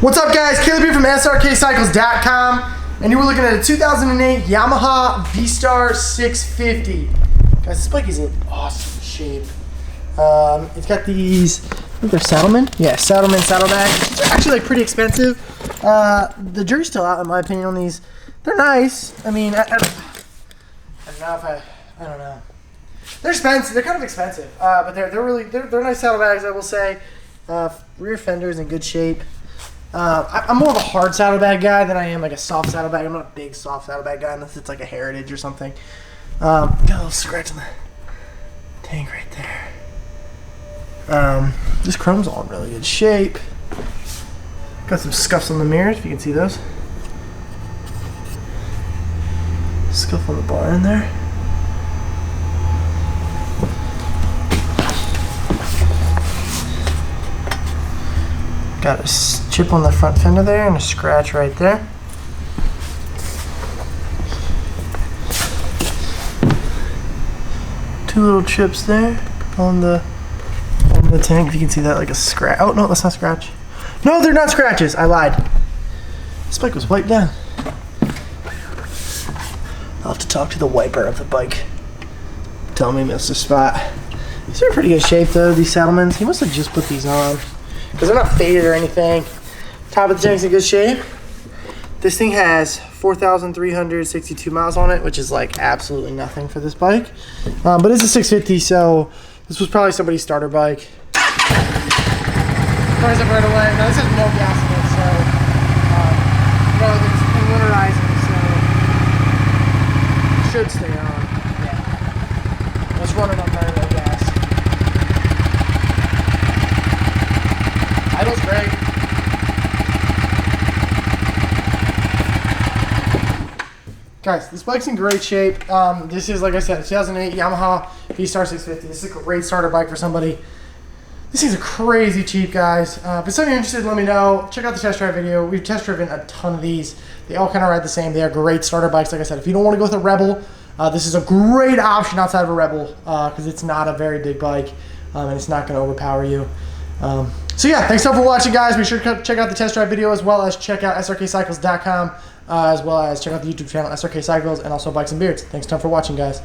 What's up, guys? Caleb here from Srkcycles.com, and you were looking at a 2008 Yamaha Vstar 650. Guys, this bike is in awesome shape. It's got these, I think they're Saddlemen? Yeah, Saddlemen saddlebags. These are actually pretty expensive. The jury's still out, in my opinion, on these. They're nice. I mean, I don't know if I don't know. They're expensive. They're kind of expensive, but they're nice saddlebags, I will say. Rear fender's in good shape. I'm more of a hard saddlebag guy than I am like a soft saddlebag. I'm not a big soft saddlebag guy unless it's like a Heritage or something. Got a little scratch on the tank right there. This chrome's all in really good shape. Got some scuffs on the mirrors, if you can see those. Scuff on the bar in there. Got a chip on the front fender there and a scratch right there. Two little chips there on the tank. If you can see that, like a scratch. Oh no, that's not scratch. No, they're not scratches. I lied. This bike was wiped down. I'll have to talk to the wiper of the bike. Tell me, Mr. Spot. These are in pretty good shape though. These Saddlemans. He must have just put these on, because they're not faded or anything. Top of the tank's in good shape. This thing has 4,362 miles on it, which is like absolutely nothing for this bike. But it's a 650, so this was probably somebody's starter bike. Fires up right away. Now this has no gas in it, so no, it's been winterizing, so it should stay on. Yeah. Let's run it on very low gas. Idle's great. Guys, this bike's in great shape. This is, like I said, a 2008 Yamaha Vstar 650. This is a great starter bike for somebody. This thing's crazy cheap, guys. If it's something you're interested in, let me know. Check out the test drive video. We've test driven a ton of these. They all kind of ride the same. They are great starter bikes. Like I said, if you don't want to go with a Rebel, this is a great option outside of a Rebel, because it's not a very big bike, and it's not going to overpower you. So yeah, thanks so much for watching, guys. Be sure to check out the test drive video, as well as check out Srkcycles.com, as well as check out the YouTube channel Srkcycles, and also Bikes and Beards. Thanks a ton for watching, guys.